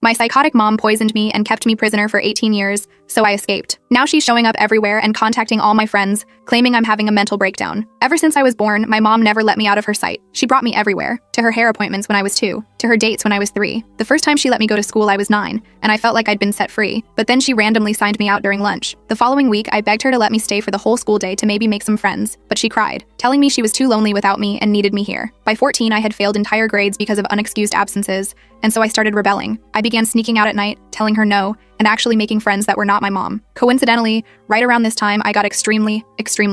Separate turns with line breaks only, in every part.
My psychotic mom poisoned me and kept me prisoner for 18 years, so I escaped. Now she's showing up everywhere and contacting all my friends, claiming I'm having a mental breakdown. Ever since I was born, my mom never let me out of her sight. She brought me everywhere, to her hair appointments when I was 2, to her dates when I was 3. The first time she let me go to school, I was 9, and I felt like I'd been set free. But then she randomly signed me out during lunch. The following week, I begged her to let me stay for the whole school day to maybe make some friends, but she cried, telling me she was too lonely without me and needed me here. By 14, I had failed entire grades because of unexcused absences, and so I started rebelling. I began sneaking out at night, telling her no, and actually making friends that were not my mom. Coincidentally, right around this time, I got extremely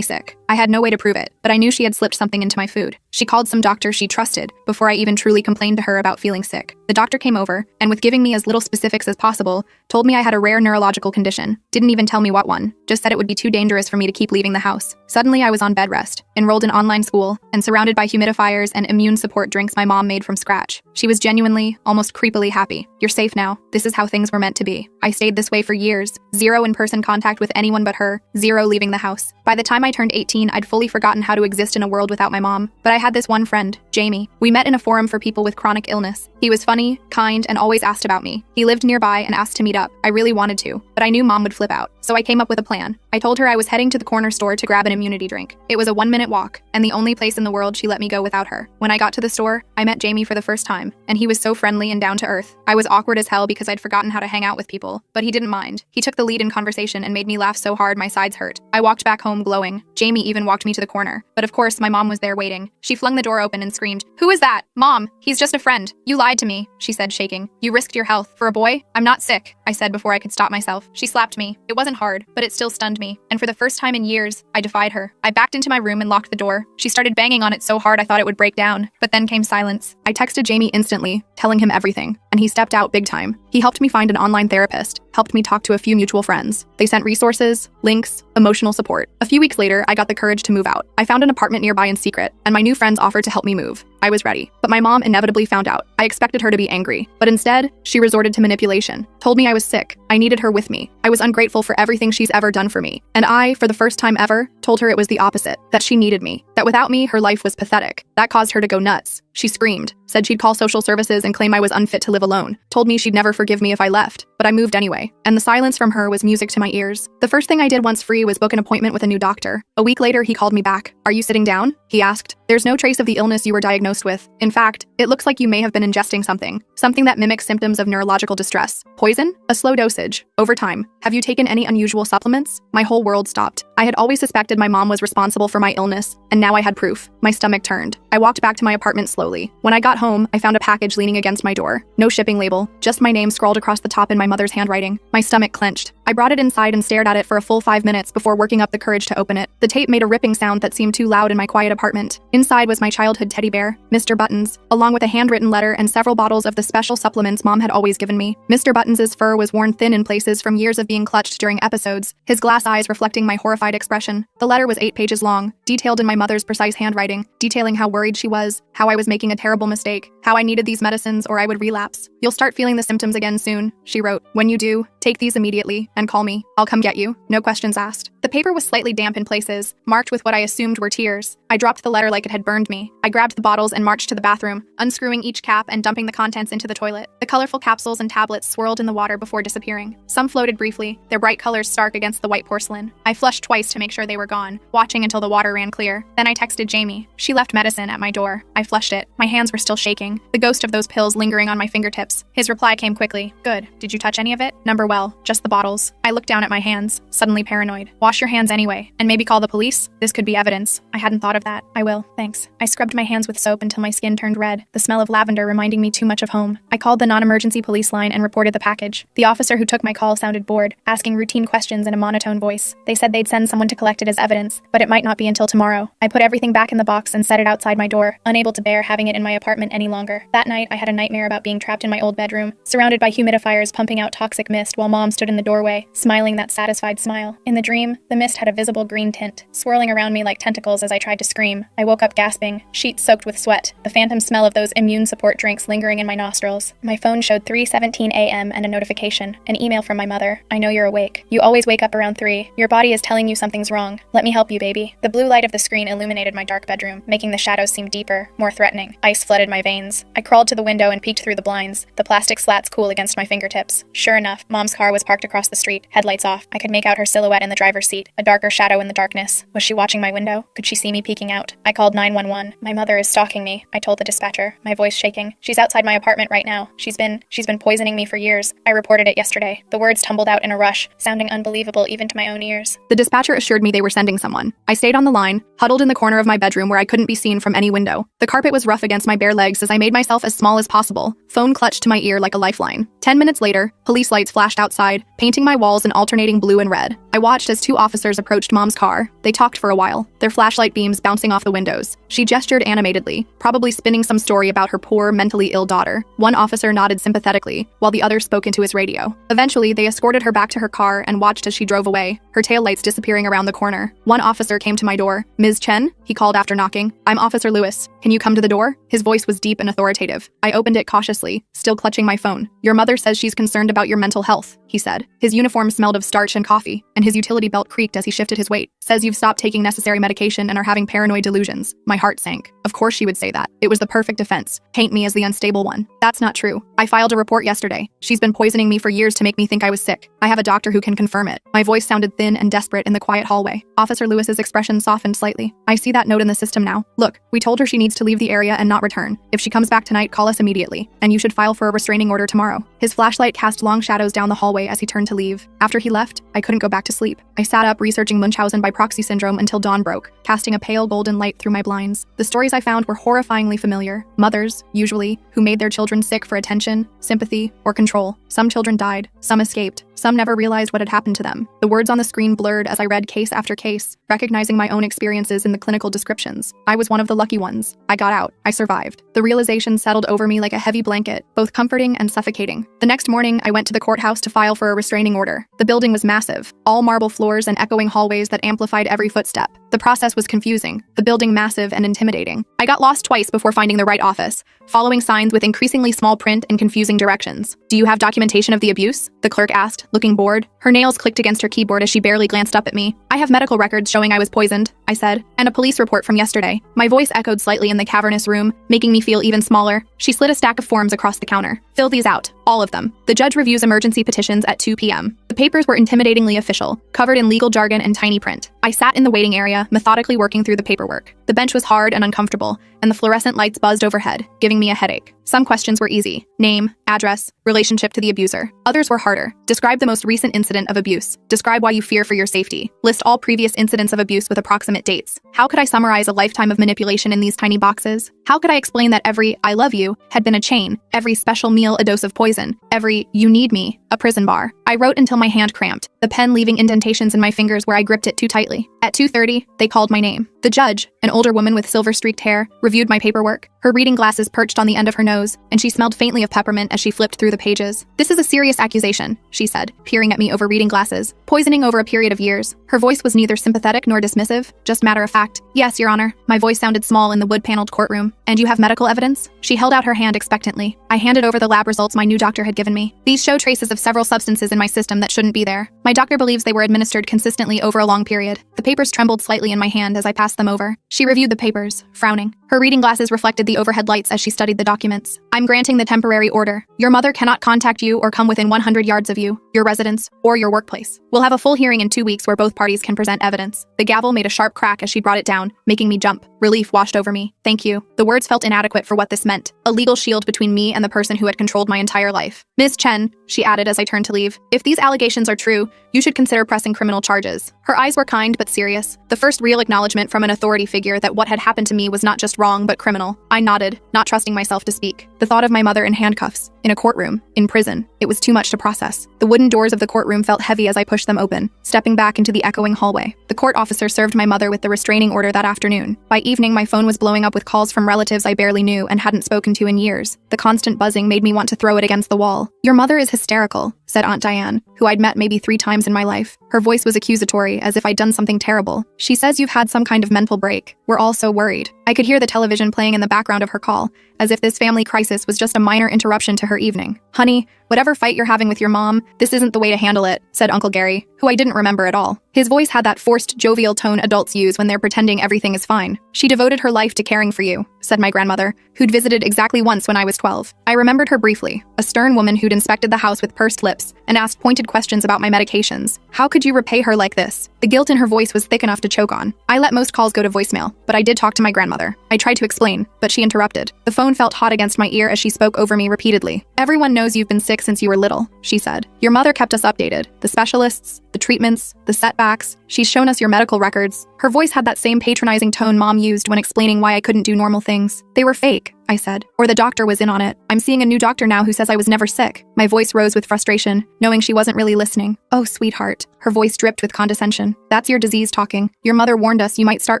sick. I had no way to prove it, but I knew she had slipped something into my food. She called some doctor she trusted before I even truly complained to her about feeling sick. The doctor came over, and with giving me as little specifics as possible, told me I had a rare neurological condition. Didn't even tell me what one, just said it would be too dangerous for me to keep leaving the house. Suddenly, I was on bed rest, enrolled in online school, and surrounded by humidifiers and immune support drinks my mom made from scratch. She was genuinely, almost creepily happy. "You're safe now. This is how things were meant to be." I stayed this way for years, 0 in-person contact with anyone but her, 0 leaving the house. By the time I turned 18, I'd fully forgotten how to exist in a world without my mom. But I had this one friend, Jamie. We met in a forum for people with chronic illness. He was funny, kind, and always asked about me. He lived nearby and asked to meet up. I really wanted to, but I knew mom would flip out. So I came up with a plan. I told her I was heading to the corner store to grab an immunity drink. It was a 1-minute walk, and the only place in the world she let me go without her. When I got to the store, I met Jamie for the first time, and he was so friendly and down to earth. I was awkward as hell because I'd forgotten how to hang out with people, but he didn't mind. He took the lead in conversation and made me laugh so hard my sides hurt. I walked back home glowing. Jamie even walked me to the corner. But of course, my mom was there waiting. She flung the door open and screamed, "Who is that? Mom, he's just a friend. You lied to me," she said, shaking. "You risked your health. For a boy? I'm not sick," I said before I could stop myself. She slapped me. It wasn't hard, but it still stunned me. And for the first time in years, I defied her. I backed into my room and locked the door. She started banging on it so hard I thought it would break down. But then came silence. I texted Jamie instantly, telling him everything, and he stepped out big time. He helped me find an online therapist, helped me talk to a few mutual friends. They sent resources, links, emotional support. A few weeks later, I got the courage to move out. I found an apartment nearby in secret, and my new friends offered to help me move. I was ready. But my mom inevitably found out. I expected her to be angry, but instead, she resorted to manipulation. Told me I was sick. I needed her with me. I was ungrateful for everything she's ever done for me. And I, for the first time ever, told her it was the opposite, that she needed me. That without me, her life was pathetic. That caused her to go nuts. She screamed, said she'd call social services and claim I was unfit to live alone. Told me she'd never forgive me if I left. But I moved anyway. And the silence from her was music to my ears. The first thing I did once free was book an appointment with a new doctor. A week later, he called me back. "Are you sitting down?" he asked. "There's no trace of the illness you were diagnosed with. In fact, it looks like you may have been ingesting something that mimics symptoms of neurological distress. Poison? A slow dosage. Over time. Have you taken any unusual supplements?" My whole world stopped. I had always suspected my mom was responsible for my illness, and now I had proof. My stomach turned. I walked back to my apartment slowly. When I got home, I found a package leaning against my door. No shipping label, just my name scrawled across the top in my mother's handwriting. My stomach clenched. I brought it inside and stared at it for a full 5 minutes before working up the courage to open it. The tape made a ripping sound that seemed too loud in my quiet apartment. Inside was my childhood teddy bear, Mr. Buttons, along with a handwritten letter and several bottles of the special supplements Mom had always given me. Mr. Buttons' fur was worn thin in places from years of being clutched during episodes, his glass eyes reflecting my horrified expression. The letter was 8 pages long, detailed in my mother's precise handwriting, detailing how worried she was, how I was making a terrible mistake, how I needed these medicines or I would relapse. "You'll start feeling the symptoms again soon," she wrote. "When you do, take these immediately and call me. I'll come get you. No questions asked." The paper was slightly damp in places, marked with what I assumed were tears. I dropped the letter like it had burned me. I grabbed the bottles and marched to the bathroom, unscrewing each cap and dumping the contents into the toilet. The colorful capsules and tablets swirled in the water before disappearing. Some floated briefly, their bright colors stark against the white porcelain. I flushed twice to make sure they were gone, watching until the water ran clear. Then I texted Jamie. She left medicine at my door. I flushed it. My hands were still shaking, the ghost of those pills lingering on my fingertips. His reply came quickly. "Good. Did you touch any of it?" "Number well, just the bottles." I looked down at my hands, suddenly paranoid. "Wash your hands anyway, and maybe call the police? This could be evidence." "I hadn't thought of that." "I will, thanks." I scrubbed my hands with soap until my skin turned red, the smell of lavender reminding me too much of home. I called the non-emergency police line and reported the package. The officer who took my call sounded bored, asking routine questions in a monotone voice. They said they'd send someone to collect it as evidence, but it might not be until tomorrow. I put everything back in the box and set it outside my door, unable to bear having it in my apartment any longer. That night, I had a nightmare about being trapped in my old bedroom, surrounded by humidifiers pumping out toxic mist while Mom stood in the doorway, smiling that satisfied smile. In the dream, the mist had a visible green tint, swirling around me like tentacles as I tried to
scream. I woke up gasping, sheets soaked with sweat, the phantom smell of those immune support drinks lingering in my nostrils. My phone showed 3:17 a.m. and a notification, an email from my mother. I know you're awake. You always wake up around 3. Your body is telling you something's wrong. Let me help you, baby. The blue light of the screen illuminated my dark bedroom, making the shadows seem deeper, more threatening. Ice flooded my veins. I crawled to the window and peeked through the blinds, the plastic slats cool against my fingertips. Sure enough, Mom's car was parked across the street, headlights off. I could make out her silhouette in the driver's seat, a darker shadow in the darkness. Was she watching my window? Could she see me peeking out? I called 911. My mother is stalking me, I told the dispatcher, my voice shaking. She's outside my apartment right now. She's been poisoning me for years. I reported it yesterday. The words tumbled out in a rush, sounding unbelievable even to my own ears.
The dispatcher assured me they were sending someone. I stayed on the line, huddled in the corner of my bedroom where I couldn't be seen from any window. The carpet was rough against my bare legs as I made myself as small as possible, phone clutched to my ear like a lifeline. 10 minutes later, police lights flashed outside, painting my walls in alternating blue and red. I watched as 2 officers approached Mom's car. They talked for a while, their flashlight beams bouncing off the windows. She gestured animatedly, probably spinning some story about her poor, mentally ill daughter. One officer nodded sympathetically, while the other spoke into his radio. Eventually, they escorted her back to her car and watched as she drove away, her taillights disappearing around the corner. One officer came to my door. "Ms. Chen?" he called after knocking. "I'm Officer Lewis. Can you come to the door?" His voice was deep and authoritative. I opened it cautiously, still clutching my phone. "Your mother says she's concerned about your mental health," he said. His uniform smelled of starch and coffee, and his utility belt creaked as he shifted his weight. "Says you've stopped taking necessary medication and are having paranoid delusions." My heart sank. Of course she would say that. It was the perfect defense. Paint me as the unstable one. That's not true. I filed a report yesterday. She's been poisoning me for years to make me think I was sick. I have a doctor who can confirm it. My voice sounded thin and desperate in the quiet hallway. Officer Lewis's expression softened slightly. "I see that note in the system now. Look, we told her she needs to leave the area and not return. If she comes back tonight, call us immediately. And you should file for a restraining order tomorrow." His flashlight cast long shadows down the hallway as he turned to leave. After he left, I couldn't go back to sleep. I sat up researching Munchausen by proxy syndrome until dawn broke, casting a pale golden light through my blinds. The stories I found were horrifyingly familiar. Mothers, usually, who made their children sick for attention, sympathy, or control. Some children died, some escaped, some never realized what had happened to them. The words on the screen blurred as I read case after case, recognizing my own experiences in the clinical descriptions. I was one of the lucky ones. I got out. I survived. The realization settled over me like a heavy blanket, both comforting and suffocating. The next morning, I went to the courthouse to file for a restraining order. The building was massive, all marble floors and echoing hallways that amplified every footstep. The process was confusing, the building massive and intimidating. I got lost twice before finding the right office, following signs with increasingly small print and confusing directions. "Do you have documentation of the abuse?" the clerk asked, looking bored. Her nails clicked against her keyboard as she barely glanced up at me. "I have medical records showing I was poisoned," I said, "and a police report from yesterday." My voice echoed slightly in the cavernous room, making me feel even smaller. She slid a stack of forms across the counter. "Fill these out, all of them. The judge reviews emergency petitions at 2 p.m. The papers were intimidatingly official, covered in legal jargon and tiny print. I sat in the waiting area, methodically working through the paperwork. The bench was hard and uncomfortable, and the fluorescent lights buzzed overhead, giving me a headache. Some questions were easy: name, address, relationship to the abuser. Others were harder. Describe the most recent incident of abuse. Describe why you fear for your safety. List all previous incidents of abuse with approximate dates. How could I summarize a lifetime of manipulation in these tiny boxes? How could I explain that every "I love you" had been a chain, every special meal a dose of poison, every "you need me" a prison bar? I wrote until my hand cramped, the pen leaving indentations in my fingers where I gripped it too tightly. At 2:30, they called my name. The judge, an older woman with silver-streaked hair, reviewed my paperwork. Her reading glasses perched on the end of her nose, and she smelled faintly of peppermint as she flipped through the pages. "This is a serious accusation," she said, peering at me over reading glasses. "Poisoning over a period of years." Her voice was neither sympathetic nor dismissive, just matter of fact. "Yes, Your Honor." My voice sounded small in the wood-paneled courtroom. "And you have medical evidence?" She held out her hand expectantly. I handed over the lab results my new doctor had given me. "These show traces of several substances in my system that shouldn't be there. My doctor believes they were administered consistently over a long period." The papers trembled slightly in my hand as I passed them over. She reviewed the papers, frowning. Her reading glasses reflected the overhead lights as she studied the documents. "I'm granting the temporary order. Your mother cannot contact you or come within 100 yards of you, your residence, or your workplace. We'll have a full hearing in 2 weeks where both parties can present evidence." The gavel made a sharp crack as she brought it down, making me jump. Relief washed over me. "Thank you." The words felt inadequate for what this meant. A legal shield between me and the person who had controlled my entire life. "Ms. Chen," she added as I turned to leave, "if these allegations are true, you should consider pressing criminal charges." Her eyes were kind but serious, the first real acknowledgement from an authority figure that what had happened to me was not just wrong but criminal. I nodded, not trusting myself to speak. The thought of my mother in handcuffs, in a courtroom, in prison, It was too much to process. The wooden doors of the courtroom felt heavy as I pushed them open, stepping back into the echoing hallway. The court officer served my mother with the restraining order that afternoon. By evening, my phone was blowing up with calls from relatives I barely knew and hadn't spoken to in years. The constant buzzing made me want to throw it against the wall. "Your mother is hysterical," said Aunt Diane, who I'd met maybe 3 times in my life. Her voice was accusatory, as if I'd done something terrible. "She says you've had some kind of mental break. We're all so worried." I could hear the television playing in the background of her call, as if this family crisis was just a minor interruption to her evening. "Honey, whatever fight you're having with your mom, this isn't the way to handle it," said Uncle Gary, who I didn't remember at all. His voice had that forced, jovial tone adults use when they're pretending everything is fine. "She devoted her life to caring for you," said my grandmother, who'd visited exactly once when I was 12. I remembered her briefly, a stern woman who'd inspected the house with pursed lips and asked pointed questions about my medications. How could you repay her like this? The guilt in her voice was thick enough to choke on. I let most calls go to voicemail, but I did talk to my grandmother. I tried to explain, but she interrupted. The phone felt hot against my ear as she spoke over me repeatedly. "Everyone knows you've been sick since you were little," she said. "Your mother kept us updated. The specialists, the treatments, the setbacks. She's shown us your medical records." Her voice had that same patronizing tone Mom used when explaining why I couldn't do normal things. "They were fake," I said. "Or the doctor was in on it. I'm seeing a new doctor now who says I was never sick." My voice rose with frustration, knowing she wasn't really listening. "Oh, sweetheart." Her voice dripped with condescension. "That's your disease talking. Your mother warned us you might start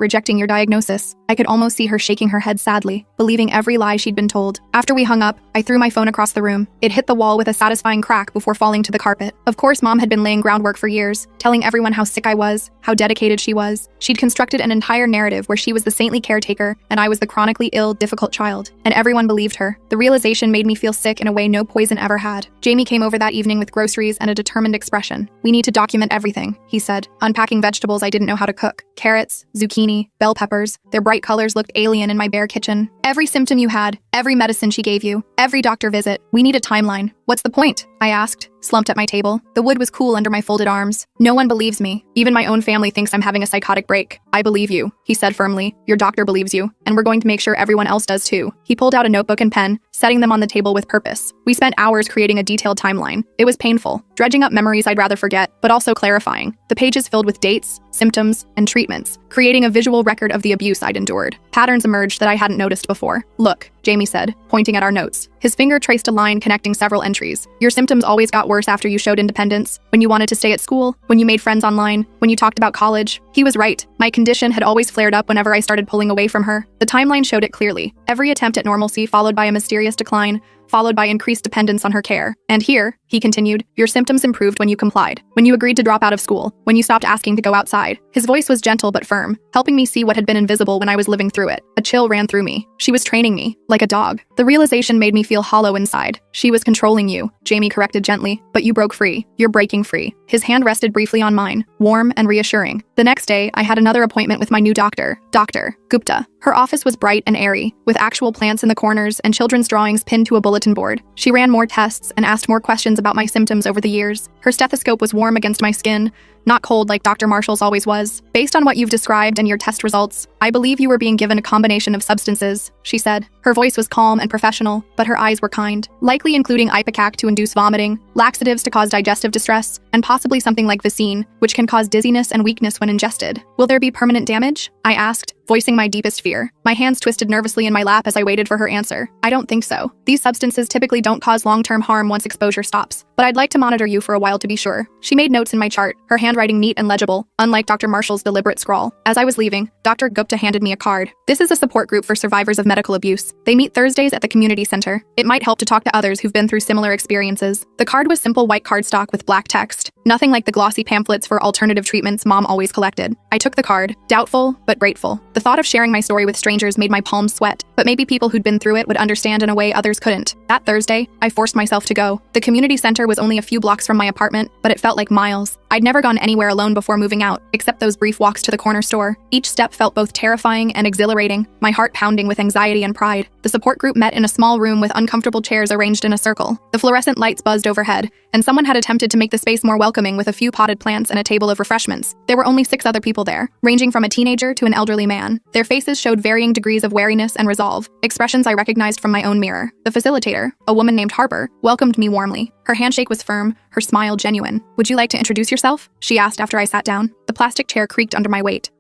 rejecting your diagnosis." I could almost see her shaking her head sadly, believing every lie she'd been told. After we hung up, I threw my phone across the room. It hit the wall with a satisfying crack before falling to the carpet. Of course, Mom had been laying groundwork for years, telling everyone how sick I was, how dedicated she was. She'd constructed an entire narrative where she was the saintly caretaker and I was the chronically ill, difficult child. And everyone believed her. The realization made me feel sick in a way no poison ever had. Jamie came over that evening with groceries and a determined expression. "We need to document everything," he said, unpacking vegetables I didn't know how to cook. Carrots, zucchini, bell peppers. Their bright colors looked alien in my bare kitchen. "Every symptom you had, every medicine she gave you, every doctor visit. We need a timeline." "What's the point?" I asked, slumped at my table. The wood was cool under my folded arms. "No one believes me. Even my own family thinks I'm having a psychotic break." "I believe you," he said firmly. "Your doctor believes you, and we're going to make sure everyone else does too." He pulled out a notebook and pen, setting them on the table with purpose. We spent hours creating a detailed timeline. It was painful, dredging up memories I'd rather forget, but also clarifying. The pages filled with dates, symptoms, and treatments, creating a visual record of the abuse I'd endured. Patterns emerged that I hadn't noticed before. "Look," Jamie said, pointing at our notes. His finger traced a line connecting several entries. "Your symptoms always got worse after you showed independence, when you wanted to stay at school, when you made friends online, when you talked about college." He was right. My condition had always flared up whenever I started pulling away from her. The timeline showed it clearly. Every attempt at normalcy followed by a mysterious decline, followed by increased dependence on her care. "And here," he continued, "your symptoms improved when you complied, when you agreed to drop out of school, when you stopped asking to go outside." His voice was gentle but firm, helping me see what had been invisible when I was living through it. A chill ran through me. She was training me, like a dog. The realization made me feel hollow inside. "She was controlling you," Jamie corrected gently, "but you broke free. You're breaking free." His hand rested briefly on mine, warm and reassuring. The next day, I had another appointment with my new doctor, Dr. Gupta. Her office was bright and airy, with actual plants in the corners and children's drawings pinned to a bulletin board. She ran more tests and asked more questions about my symptoms over the years. Her stethoscope was warm against my skin, not cold like Dr. Marshall's always was. "Based on what you've described and your test results, I believe you were being given a combination of substances," she said. Her voice was calm and professional, but her eyes were kind, likely including ipecac to induce vomiting, laxatives to cause digestive distress, and possibly something like Vicine, which can cause dizziness and weakness when ingested. "Will there be permanent damage?" I asked, voicing my deepest fear. My hands twisted nervously in my lap as I waited for her answer. "I don't think so. These substances typically don't cause long-term harm once exposure stops, but I'd like to monitor you for a while to be sure." She made notes in my chart, her handwriting neat and legible, unlike Dr. Marshall's deliberate scrawl. As I was leaving, Dr. Gupta handed me a card. "This is a support group for survivors of medical abuse. They meet Thursdays at the community center. It might help to talk to others who've been through similar experiences." The card was simple white cardstock with black text, nothing like the glossy pamphlets for alternative treatments Mom always collected. I took the card, doubtful but grateful. The thought of sharing my story with strangers made my palms sweat, but maybe people who'd been through it would understand in a way others couldn't. That Thursday, I forced myself to go. The community center was only a few blocks from my apartment, but it felt like miles. I'd never gone anywhere alone before moving out, except those brief walks to the corner store. Each step felt both terrifying and exhilarating, my heart pounding with anxiety and pride. The support group met in a small room with uncomfortable chairs arranged in a circle. The fluorescent lights buzzed overhead, and someone had attempted to make the space more welcoming with a few potted plants and a table of refreshments. There were only 6 other people there, ranging from a teenager to an elderly man. Their faces showed varying degrees of wariness and resolve, expressions I recognized from my own mirror. The facilitator, a woman named Harper, welcomed me warmly. Her handshake was firm, her smile genuine. "Would you like to introduce yourself?" she asked after I sat down. The plastic chair creaked under my weight.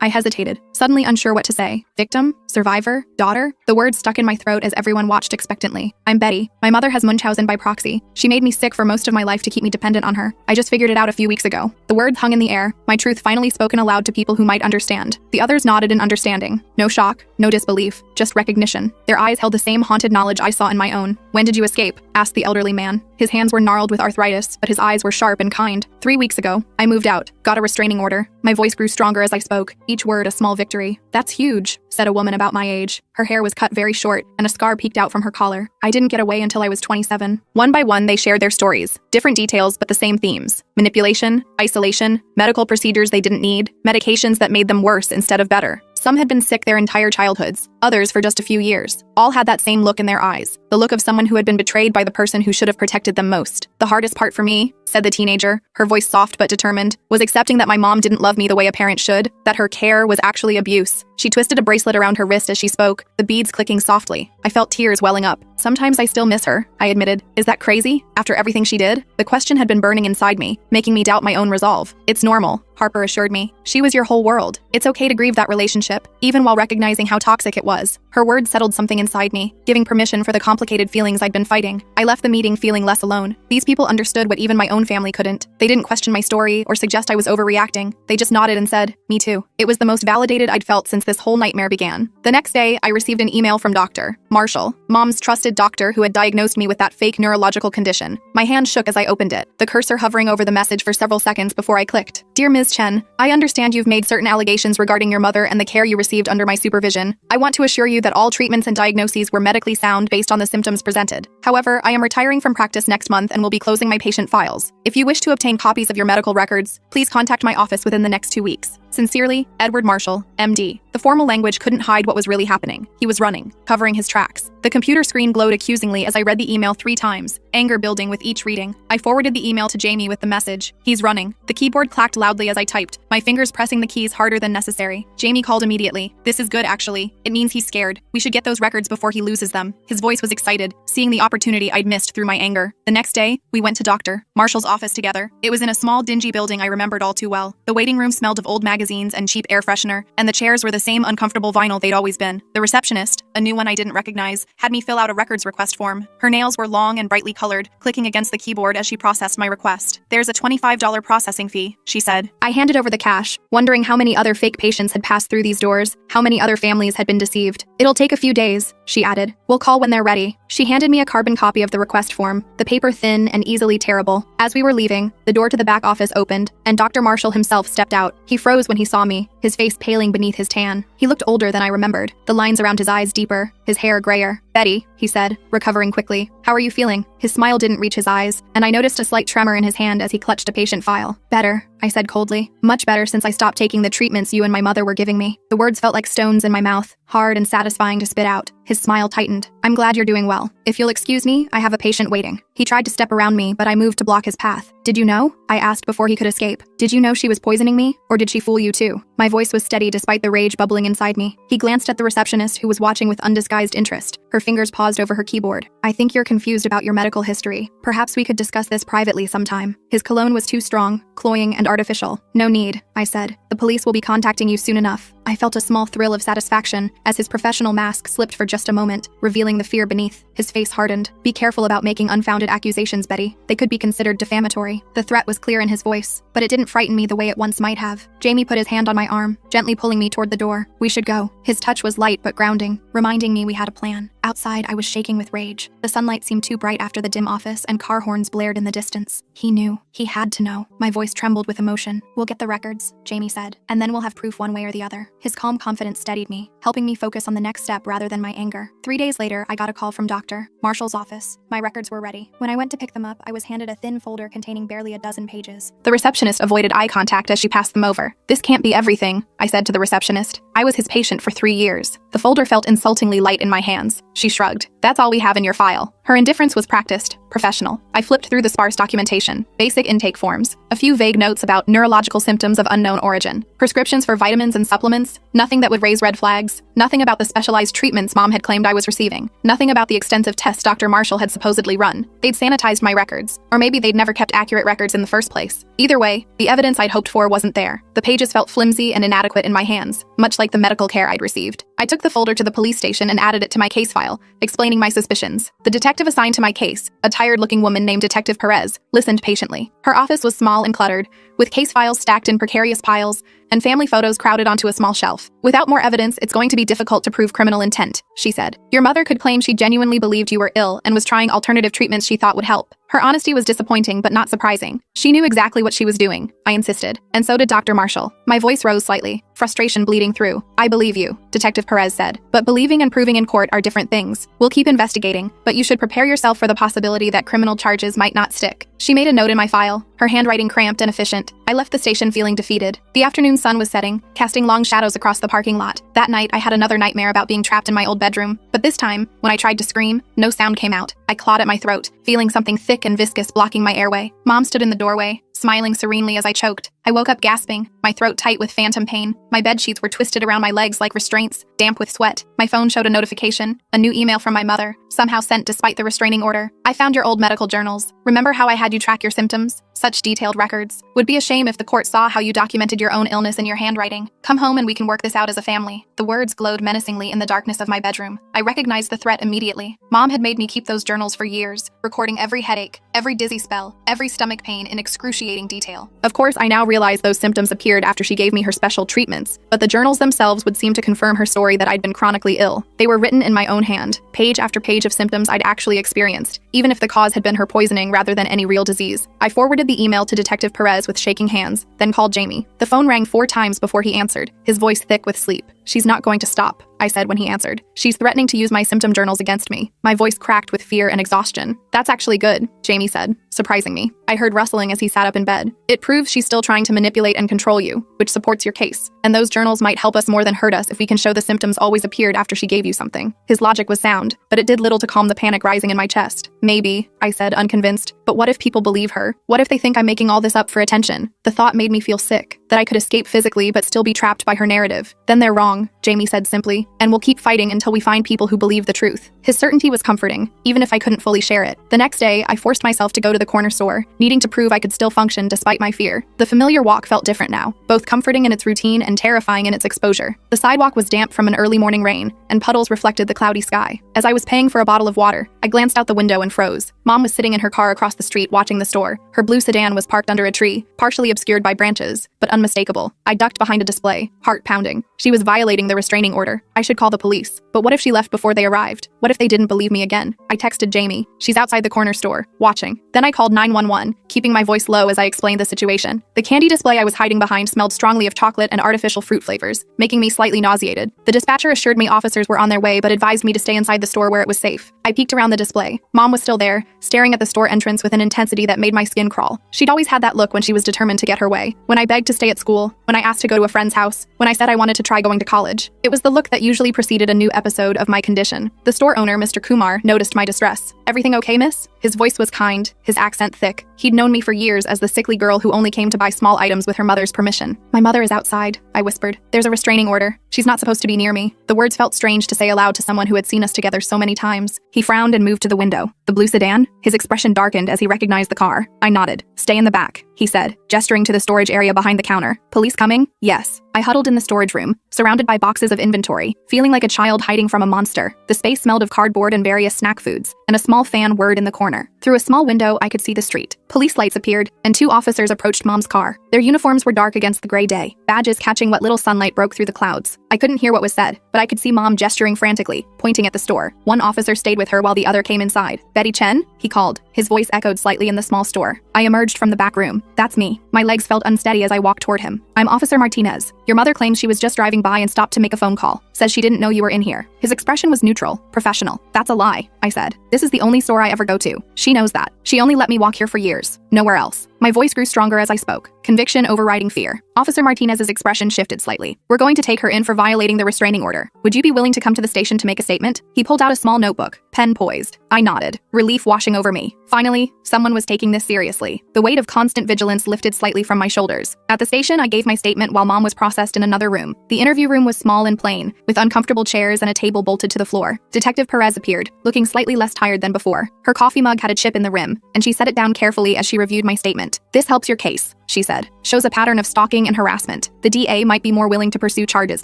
I hesitated, suddenly unsure what to say. Victim? Survivor? Daughter? The words stuck in my throat as everyone watched expectantly. I'm Betty. My mother has Munchausen by proxy. She made me sick for most of my life to keep me dependent on her. I just figured it out a few weeks ago. The words hung in the air, my truth finally spoken aloud to people who might understand. The others nodded in understanding. No shock, no disbelief, just recognition. Their eyes held the same haunted knowledge I saw in my own. When did you escape? Asked the elderly man. His hands were gnarled with arthritis, but his eyes were sharp and kind. 3 weeks ago, I moved out, got a restraining order. My voice grew stronger as I spoke, each word a small victory. That's huge, said a woman about my age. Her hair was cut very short, and a scar peeked out from her collar. I didn't get away until I was 27. One by one, they shared their stories. Different details, but the same themes. Manipulation, isolation, medical procedures they didn't need, medications that made them worse instead of better. Some had been sick their entire childhoods, others for just a few years. All had that same look in their eyes, the look of someone who had been betrayed by the person who should have protected them most. The hardest part for me, said the teenager, her voice soft but determined, was accepting that my mom didn't love me the way a parent should, that her care was actually abuse. She twisted a bracelet around her wrist as she spoke, the beads clicking softly. I felt tears welling up. Sometimes I still miss her, I admitted. Is that crazy? After everything she did? The question had been burning inside me, making me doubt my own resolve. It's normal, Harper assured me. She was your whole world. It's okay to grieve that relationship, even while recognizing how toxic it was. Her words settled something inside me, giving permission for the complicated feelings I'd been fighting. I left the meeting feeling less alone. These people understood what even my own family couldn't. They didn't question my story or suggest I was overreacting. They just nodded and said, me too. It was the most validated I'd felt since this whole nightmare began. The next day, I received an email from Dr. Marshall, Mom's trusted doctor who had diagnosed me with that fake neurological condition. My hand shook as I opened it, the cursor hovering over the message for several seconds before I clicked. Dear Ms. Chen, I understand you've made certain allegations regarding your mother and the care you received under my supervision. I want to assure you that all treatments and diagnoses were medically sound based on the symptoms presented. However, I am retiring from practice next month and will be closing my patient files. If you wish to obtain copies of your medical records, please contact my office within the next 2 weeks. Sincerely, Edward Marshall, MD. The formal language couldn't hide what was really happening. He was running, covering his tracks. The computer screen glowed accusingly as I read the email 3 times, anger building with each reading. I forwarded the email to Jamie with the message. He's running. The keyboard clacked loudly as I typed, my fingers pressing the keys harder than necessary. Jamie called immediately. This is good, actually. It means he's scared. We should get those records before he loses them. His voice was excited, seeing the opportunity I'd missed through my anger. The next day, we went to Dr. Marshall's office together. It was in a small, dingy building I remembered all too well. The waiting room smelled of old magazines and cheap air freshener, and the chairs were the same uncomfortable vinyl they'd always been. The receptionist, a new one I didn't recognize, had me fill out a records request form. Her nails were long and brightly colored, clicking against the keyboard as she processed my request. There's a $25 processing fee, she said. I handed over the cash, wondering how many other fake patients had passed through these doors, how many other families had been deceived. It'll take a few days, she added. We'll call when they're ready. She handed me a carbon copy of the request form, the paper thin and easily tearable. As we were leaving, the door to the back office opened, and Dr. Marshall himself stepped out. He froze when he saw me, his face paling beneath his tan. He looked older than I remembered, the lines around his eyes deeper, his hair grayer. Betty, he said, recovering quickly. How are you feeling? His smile didn't reach his eyes, and I noticed a slight tremor in his hand as he clutched a patient file. Better, I said coldly. Much better since I stopped taking the treatments you and my mother were giving me. The words felt like stones in my mouth, hard and satisfying to spit out. His smile tightened. I'm glad you're doing well. If you'll excuse me, I have a patient waiting. He tried to step around me, but I moved to block his path. Did you know? I asked before he could escape. Did you know she was poisoning me? Or did she fool you too? My voice was steady despite the rage bubbling inside me. He glanced at the receptionist who was watching with undisguised interest. Her fingers paused over her keyboard. I think you're confused about your medical history. Perhaps we could discuss this privately sometime. His cologne was too strong, cloying, and artificial. No need, I said. The police will be contacting you soon enough. I felt a small thrill of satisfaction as his professional mask slipped for just a moment, revealing the fear beneath. His face hardened. Be careful about making unfounded accusations, Betty. They could be considered defamatory. The threat was clear in his voice, but it didn't frighten me the way it once might have. Jamie put his hand on my arm, gently pulling me toward the door. We should go. His touch was light but grounding, reminding me we had a plan. Outside, I was shaking with rage. The sunlight seemed too bright after the dim office, and car horns blared in the distance. He knew. He had to know. My voice trembled with emotion. We'll get the records, Jamie said, and then we'll have proof one way or the other. His calm confidence steadied me, helping me focus on the next step rather than my anger. 3 days later, I got a call from Dr. Marshall's office. My records were ready. When I went to pick them up, I was handed a thin folder containing barely a dozen pages. The receptionist avoided eye contact as she passed them over. This can't be everything, I said to the receptionist. I was his patient for 3 years. The folder felt insultingly light in my hands. She shrugged. That's all we have in your file. Her indifference was practiced, professional. I flipped through the sparse documentation, basic intake forms, a few vague notes about neurological symptoms of unknown origin, prescriptions for vitamins and supplements, nothing that would raise red flags, nothing about the specialized treatments Mom had claimed I was receiving, nothing about the extensive tests Dr. Marshall had supposedly run. They'd sanitized my records, or maybe they'd never kept accurate records in the first place. Either way, the evidence I'd hoped for wasn't there. The pages felt flimsy and inadequate in my hands, much like the medical care I'd received. I took the folder to the police station and added it to my case file, explaining my suspicions. The detective assigned to my case, a tired-looking woman named Detective Perez, listened patiently. Her office was small and cluttered, with case files stacked in precarious piles and family photos crowded onto a small shelf. Without more evidence, it's going to be difficult to prove criminal intent, she said. Your mother could claim she genuinely believed you were ill and was trying alternative treatments she thought would help. Her honesty was disappointing but not surprising. She knew exactly what she was doing, I insisted. And so did Dr. Marshall. My voice rose slightly, frustration bleeding through. I believe you, Detective Perez said. But believing and proving in court are different things. We'll keep investigating, but you should prepare yourself for the possibility that criminal charges might not stick. She made a note in my file, her handwriting cramped and efficient. I left the station feeling defeated. The afternoon sun was setting, casting long shadows across the parking lot. That night, I had another nightmare about being trapped in my old bedroom. But this time, when I tried to scream, no sound came out. I clawed at my throat, feeling something thick and viscous blocking my airway. Mom stood in the doorway, smiling serenely as I choked. I woke up gasping, my throat tight with phantom pain. My bedsheets were twisted around my legs like restraints, damp with sweat. My phone showed a notification, a new email from my mother, somehow sent despite the restraining order. I found your old medical journals. Remember how I had you track your symptoms? Such detailed records. Would be a shame if the court saw how you documented your own illness in your handwriting. Come home and we can work this out as a family. The words glowed menacingly in the darkness of my bedroom. I recognized the threat immediately. Mom had made me keep those journals for years, recording every headache, every dizzy spell, every stomach pain in excruciating detail. Of course, I now realized those symptoms appeared after she gave me her special treatments, but the journals themselves would seem to confirm her story that I'd been chronically ill. They were written in my own hand, page after page of symptoms I'd actually experienced, even if the cause had been her poisoning rather than any real disease. I forwarded the email to Detective Perez with shaking hands, then called Jamie. The phone rang 4 times before he answered, his voice thick with sleep. She's not going to stop, I said when he answered. She's threatening to use my symptom journals against me. My voice cracked with fear and exhaustion. That's actually good, Jamie said, surprising me. I heard rustling as he sat up in bed. It proves she's still trying to manipulate and control you, which supports your case. And those journals might help us more than hurt us if we can show the symptoms always appeared after she gave you something. His logic was sound, but it did little to calm the panic rising in my chest. Maybe, I said, unconvinced. But what if people believe her? What if they think I'm making all this up for attention? The thought made me feel sick, that I could escape physically but still be trapped by her narrative. Then they're wrong, Jamie said simply, and we'll keep fighting until we find people who believe the truth. His certainty was comforting, even if I couldn't fully share it. The next day, I forced myself to go to the corner store, needing to prove I could still function despite my fear. The familiar walk felt different now, both comforting in its routine and terrifying in its exposure. The sidewalk was damp from an early morning rain, and puddles reflected the cloudy sky. As I was paying for a bottle of water, I glanced out the window and froze. Mom was sitting in her car across the street watching the store. Her blue sedan was parked under a tree, partially obscured by branches, but unmistakable. I ducked behind a display, heart pounding. She was violating the restraining order. I should call the police. But what if she left before they arrived? What if they didn't believe me again? I texted Jamie. She's outside the corner store, watching. Then I called 911, keeping my voice low as I explained the situation. The candy display I was hiding behind smelled strongly of chocolate and artificial fruit flavors, making me slightly nauseated. The dispatcher assured me officers were on their way but advised me to stay inside the store where it was safe. I peeked around the display. Mom was still there, staring at the store entrance with an intensity that made my skin crawl. She'd always had that look when she was determined to get her way. When I begged to stay at school, when I asked to go to a friend's house, when I said I wanted to try going to college. It was the look that usually preceded a new episode of my condition. The store owner, Mr. Kumar, noticed my distress. "Everything okay, miss?" His voice was kind, his accent thick. He'd known me for years as the sickly girl who only came to buy small items with her mother's permission. "My mother is outside," I whispered. "There's a restraining order. She's not supposed to be near me." The words felt strange to say aloud to someone who had seen us together so many times. He frowned and moved to the window. "The blue sedan?" His expression darkened as he recognized the car. I nodded. "Stay in the back," he said, gesturing to the storage area behind the counter. "Police coming?" "Yes." I huddled in the storage room, surrounded by boxes of inventory, feeling like a child hiding from a monster. The space smelled of cardboard and various snack foods, and a small fan whirred in the corner. Through a small window, I could see the street. Police lights appeared, and 2 officers approached Mom's car. Their uniforms were dark against the gray day, badges catching what little sunlight broke through the clouds. I couldn't hear what was said, but I could see Mom gesturing frantically, pointing at the store. One officer stayed with her while the other came inside. "Betty Chen?" he called. His voice echoed slightly in the small store. I emerged from the back room. "That's me." My legs felt unsteady as I walked toward him. "I'm Officer Martinez. Your mother claims she was just driving by and stopped to make a phone call. Says she didn't know you were in here." His expression was neutral, professional. "That's a lie," I said. "This is the only store I ever go to. She knows that. She only let me walk here for years. Nowhere else." My voice grew stronger as I spoke, conviction overriding fear. Officer Martinez's expression shifted slightly. We're going to take her in for violating the restraining order. Would you be willing to come to the station to make a statement? He pulled out a small notebook, pen poised. I nodded, relief washing over me. Finally, someone was taking this seriously. The weight of constant vigilance lifted slightly from my shoulders. At the station, I gave my statement while Mom was processed in another room. The interview room was small and plain, with uncomfortable chairs and a table bolted to the floor. Detective Perez appeared, looking slightly less tired than before. Her coffee mug had a chip in the rim, and she set it down carefully as she reviewed my statement. This helps your case, she said. Shows a pattern of stalking and harassment. The DA might be more willing to pursue charges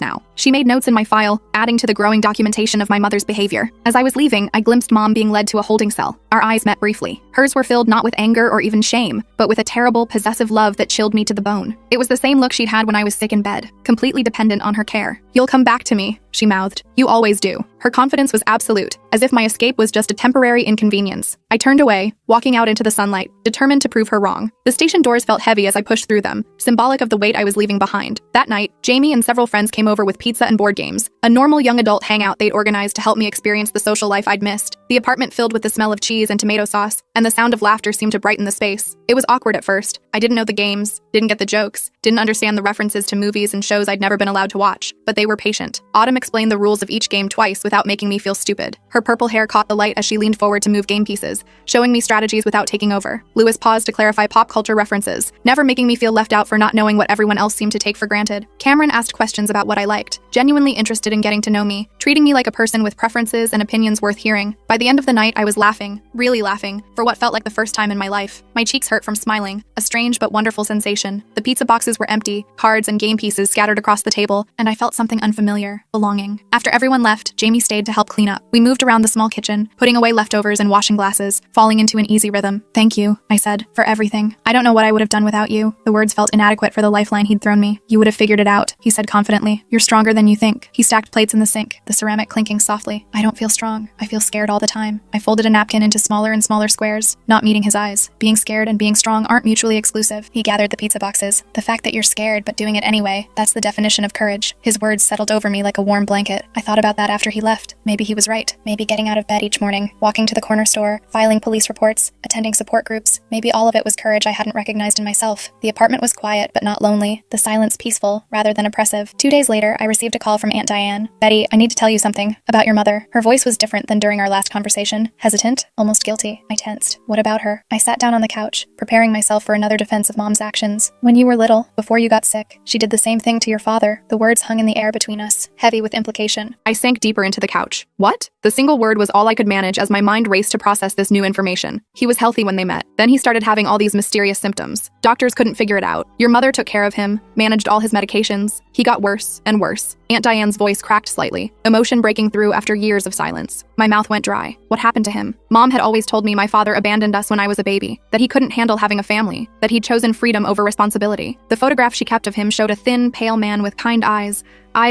now. She made notes in my file, adding to the growing documentation of my mother's behavior. As I was leaving, I glimpsed Mom being led to a holding cell. Our eyes met briefly. Hers were filled not with anger or even shame, but with a terrible, possessive love that chilled me to the bone. It was the same look she'd had when I was sick in bed, completely dependent on her care. You'll come back to me, she mouthed. You always do. Her confidence was absolute, as if my escape was just a temporary inconvenience. I turned away, walking out into the sunlight, determined to prove her wrong. The station doors felt heavy as I pushed through them, symbolic of the weight I was leaving behind. That night, Jamie and several friends came over with pizza and board games, a normal young adult hangout they'd organized to help me experience the social life I'd missed. The apartment filled with the smell of cheese and tomato sauce, and the sound of laughter seemed to brighten the space. It was awkward at first. I didn't know the games, didn't get the jokes, didn't understand the references to movies and shows I'd never been allowed to watch, but they were patient. Autumn explained the rules of each game twice without making me feel stupid. Her purple hair caught the light as she leaned forward to move game pieces, showing me strategies without taking over. Lewis paused to clarify pop culture references, never making me feel left out for not knowing what everyone else seemed to take for granted. Cameron asked questions about what I liked, genuinely interested in getting to know me, treating me like a person with preferences and opinions worth hearing. By the end of the night, I was laughing, really laughing, for what felt like the first time in my life. My cheeks hurt from smiling, a strange but wonderful sensation. The pizza boxes were empty, cards and game pieces scattered across the table, and I felt something unfamiliar, belonging. After everyone left, Jamie stayed to help clean up. We moved around the small kitchen, putting away leftovers and washing glasses, falling into an easy rhythm. Thank you, I said, for everything. I don't know what I would have done without you. The words felt inadequate for the lifeline he'd thrown me. You would have figured it out, he said confidently. You're stronger than you think. He stacked plates in the sink, the ceramic clinking softly. I don't feel strong. I feel scared all the time. I folded a napkin into smaller and smaller squares, not meeting his eyes. Being scared and being strong aren't mutually exclusive. He gathered the pizza boxes. The fact that you're scared but doing it anyway, that's the definition of courage. His words settled over me like a warm blanket. I thought about that after he left. Maybe he was right. Maybe getting out of bed each morning, walking to the corner store, filing police reports, attending support groups. Maybe all of it was courage I hadn't recognized in myself. The apartment was quiet but not lonely, the silence peaceful rather than oppressive. 2 days later, I received a call from Aunt Diane. Betty, I need to tell you something about your mother. Her voice was different than during our last conversation. Hesitant, almost guilty. I tensed. What about her? I sat down on the couch, preparing myself for another defense of Mom's actions. When you were little, before you got sick, she did the same thing to your father. The words hung in the air between us, heavy with implication. I sank deeper into the couch. What? The single word was all I could manage as my mind raced to process this new information. He was healthy when they met. Then he started having all these mysterious symptoms. Doctors couldn't figure it out. Your mother took care of him, managed all his medications. He got worse and worse. Aunt Diane's voice cracked slightly, emotion breaking through after years of silence. My mouth went dry. What happened to him? Mom had always told me my father abandoned us when I was a baby, that he couldn't handle having a family, that he'd chosen freedom over responsibility. The photograph she kept of him showed a thin, pale man with kind eyes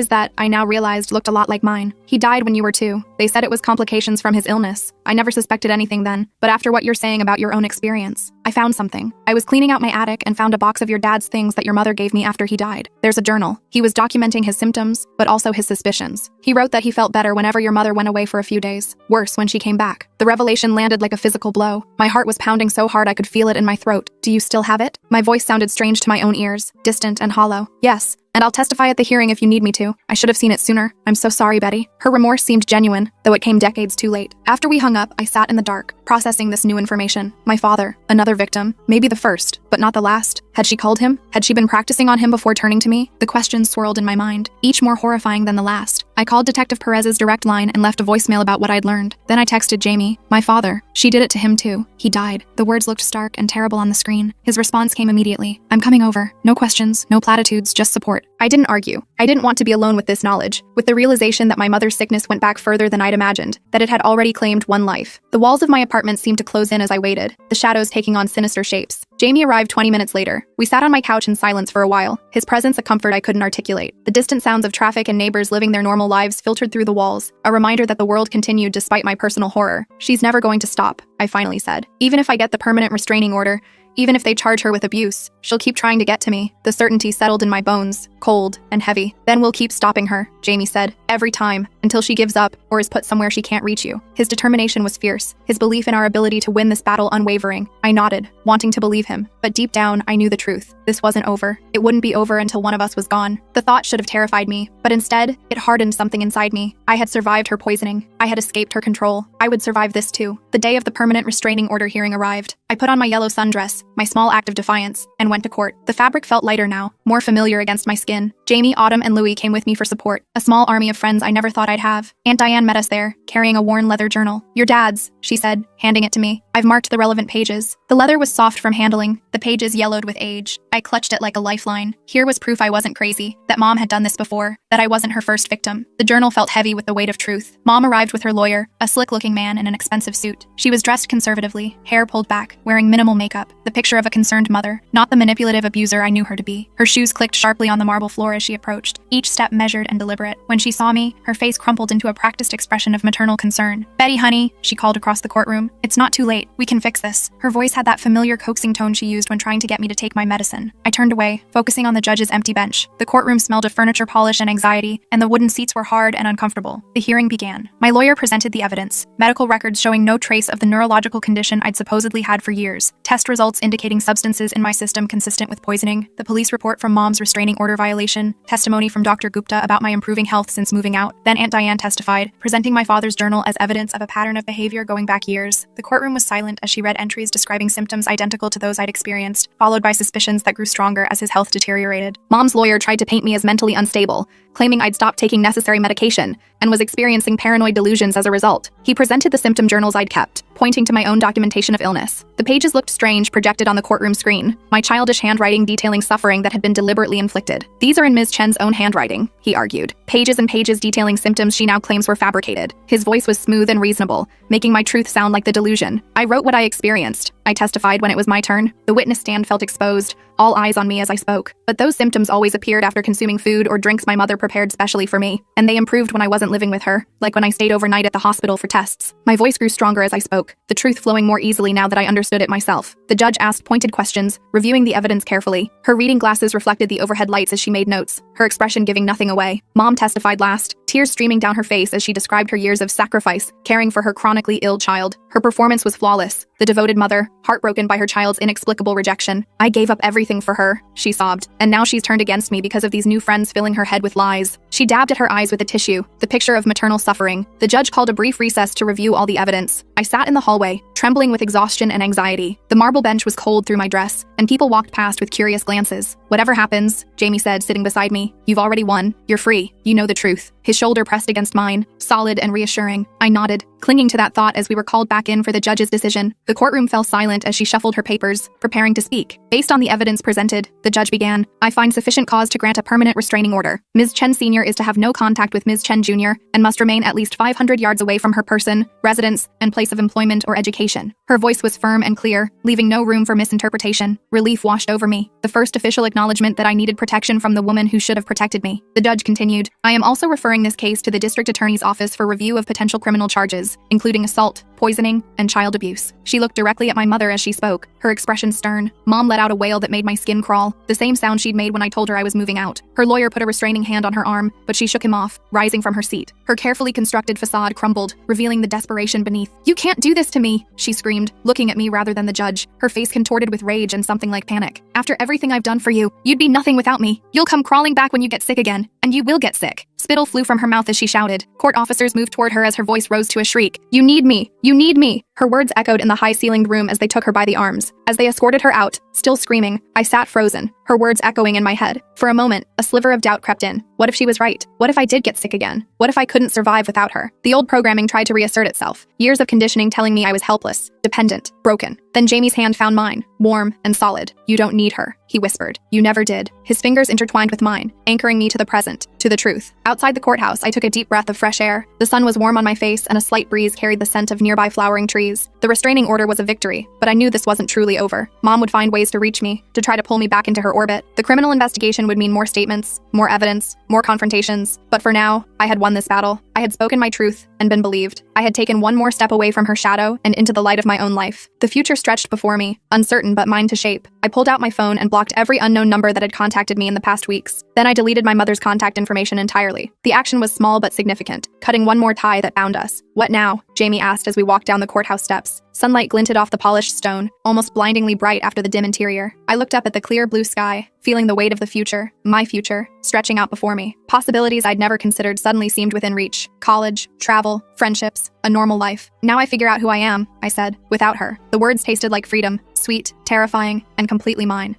that I now realized looked a lot like mine. He died when you were 2. They said it was complications from his illness. I never suspected anything then, but after what you're saying about your own experience, I found something. I was cleaning out my attic and found a box of your dad's things that your mother gave me after he died. There's a journal. He was documenting his symptoms, but also his suspicions. He wrote that he felt better whenever your mother went away for a few days, worse when she came back. The revelation landed like a physical blow. My heart was pounding so hard I could feel it in my throat. Do you still have it? My voice sounded strange to my own ears, distant and hollow. Yes. And I'll testify at the hearing if you need me to. I should have seen it sooner. I'm so sorry, Betty. Her remorse seemed genuine, though it came decades too late. After we hung up, I sat in the dark, processing this new information. My father, another victim, maybe the first, but not the last. Had she called him? Had she been practicing on him before turning to me? The questions swirled in my mind, each more horrifying than the last. I called Detective Perez's direct line and left a voicemail about what I'd learned. Then I texted Jamie, my father. She did it to him too. He died. The words looked stark and terrible on the screen. His response came immediately. I'm coming over. No questions, no platitudes, just support. I didn't argue. I didn't want to be alone with this knowledge, with the realization that my mother's sickness went back further than I'd imagined, that it had already claimed one life. The walls of my apartment seemed to close in as I waited, the shadows taking on sinister shapes. Jamie arrived 20 minutes later. We sat on my couch in silence for a while, his presence a comfort I couldn't articulate. The distant sounds of traffic and neighbors living their normal lives filtered through the walls, a reminder that the world continued despite my personal horror. She's never going to stop, I finally said. Even if I get the permanent restraining order, Even if they charge her with abuse, she'll keep trying to get to me. The certainty settled in my bones, cold and heavy. Then we'll keep stopping her, Jamie said, every time, until she gives up or is put somewhere she can't reach you. His determination was fierce, his belief in our ability to win this battle unwavering. I nodded, wanting to believe him, but deep down, I knew the truth. This wasn't over. It wouldn't be over until one of us was gone. The thought should have terrified me, but instead, it hardened something inside me. I had survived her poisoning. I had escaped her control. I would survive this too. The day of the permanent restraining order hearing arrived. I put on my yellow sundress, my small act of defiance, and went to court. The fabric felt lighter now, more familiar against my skin. Jamie, Autumn, and Louie came with me for support, a small army of friends I never thought I'd have. Aunt Diane met us there, carrying a worn leather journal. Your dad's, she said, handing it to me. I've marked the relevant pages. The leather was soft from handling, the pages yellowed with age. I clutched it like a lifeline. Here was proof I wasn't crazy, that Mom had done this before, that I wasn't her first victim. The journal felt heavy with the weight of truth. Mom arrived with her lawyer, a slick-looking man in an expensive suit. She was dressed conservatively, hair pulled back, wearing minimal makeup, the picture of a concerned mother, not the manipulative abuser I knew her to be. Her shoes clicked sharply on the marble floor as she approached, each step measured and deliberate. When she saw me, her face crumpled into a practiced expression of maternal concern. Betty, honey, she called across the courtroom. It's not too late. We can fix this. Her voice had that familiar coaxing tone she used when trying to get me to take my medicine. I turned away, focusing on the judge's empty bench. The courtroom smelled of furniture polish and anxiety, and the wooden seats were hard and uncomfortable. The hearing began. My lawyer presented the evidence, medical records showing no trace of the neurological condition I'd supposedly had for years, test results indicating substances in my system consistent with poisoning, the police report from Mom's restraining order violation, testimony from Dr. Gupta about my improving health since moving out. Then Aunt Diane testified, presenting my father's journal as evidence of a pattern of behavior going back years. The courtroom was silent as she read entries describing symptoms identical to those I'd experienced, followed by suspicions that grew stronger as his health deteriorated. Mom's lawyer tried to paint me as mentally unstable, claiming I'd stopped taking necessary medication and was experiencing paranoid delusions as a result. He presented the symptom journals I'd kept, pointing to my own documentation of illness. The pages looked strange projected on the courtroom screen, my childish handwriting detailing suffering that had been deliberately inflicted. These are in Ms. Chen's own handwriting, he argued. Pages and pages detailing symptoms she now claims were fabricated. His voice was smooth and reasonable, making my truth sound like the delusion. I wrote what I experienced, I testified when it was my turn. The witness stand felt exposed, all eyes on me as I spoke. But those symptoms always appeared after consuming food or drinks my mother prepared specially for me, and they improved when I wasn't living with her, like when I stayed overnight at the hospital for tests. My voice grew stronger as I spoke, the truth flowing more easily now that I understood it myself. The judge asked pointed questions, reviewing the evidence carefully. Her reading glasses reflected the overhead lights as she made notes, her expression giving nothing away. Mom testified last, tears streaming down her face as she described her years of sacrifice, caring for her chronically ill child. Her performance was flawless. The devoted mother, heartbroken by her child's inexplicable rejection. I gave up everything for her, she sobbed, and now she's turned against me because of these new friends filling her head with lies. She dabbed at her eyes with a tissue, the picture of maternal suffering. The judge called a brief recess to review all the evidence. I sat in the hallway, trembling with exhaustion and anxiety. The marble bench was cold through my dress, and people walked past with curious glances. Whatever happens, Jamie said, sitting beside me, you've already won. You're free. You know the truth. His shoulder pressed against mine, solid and reassuring. I nodded, clinging to that thought as we were called back in for the judge's decision. The courtroom fell silent as she shuffled her papers, preparing to speak. Based on the evidence presented, the judge began, I find sufficient cause to grant a permanent restraining order. Ms. Chen Sr. is to have no contact with Ms. Chen Jr. and must remain at least 500 yards away from her person, residence, and place of employment or education. Her voice was firm and clear, leaving no room for misinterpretation. Relief washed over me, the first official acknowledgement that I needed protection from the woman who should have protected me. The judge continued, I am also referring this case to the district attorney's office for review of potential criminal charges, including assault, poisoning, and child abuse. She looked directly at my mother as she spoke, her expression stern. Mom let out a wail that made my skin crawl, the same sound she'd made when I told her I was moving out. Her lawyer put a restraining hand on her arm, but she shook him off, rising from her seat. Her carefully constructed facade crumbled, revealing the desperation beneath. You can't do this to me, she screamed, looking at me rather than the judge, her face contorted with rage and something like panic. After everything I've done for you, you'd be nothing without me. You'll come crawling back when you get sick again, and you will get sick. Spittle flew from her mouth as she shouted. Court officers moved toward her as her voice rose to a shriek. You need me! You need me! Her words echoed in the high-ceilinged room as they took her by the arms. As they escorted her out, still screaming, I sat frozen, her words echoing in my head. For a moment, a sliver of doubt crept in. What if she was right? What if I did get sick again? What if I couldn't survive without her? The old programming tried to reassert itself, years of conditioning telling me I was helpless, dependent, broken. Then Jamie's hand found mine, warm and solid. You don't need her, he whispered. You never did. His fingers intertwined with mine, anchoring me to the present, to the truth. Outside the courthouse, I took a deep breath of fresh air. The sun was warm on my face, and a slight breeze carried the scent of nearby flowering trees. The restraining order was a victory, but I knew this wasn't truly over. Mom would find ways to reach me, to try to pull me back into her orbit. The criminal investigation would mean more statements, more evidence, more confrontations. But for now, I had won this battle. I had spoken my truth and been believed. I had taken one more step away from her shadow and into the light of my own life. The future stretched before me, uncertain but mine to shape. I pulled out my phone and blocked every unknown number that had contacted me in the past weeks. Then I deleted my mother's contact information entirely. The action was small but significant, cutting one more tie that bound us. "What now?" Jamie asked as we walked down the courthouse steps. Sunlight glinted off the polished stone, almost blindingly bright after the dim interior. I looked up at the clear blue sky, feeling the weight of the future, my future, stretching out before me. Possibilities I'd never considered suddenly seemed within reach. College, travel, friendships, a normal life. "Now I figure out who I am," I said, without her. The words tasted like freedom, sweet, terrifying, and completely mine.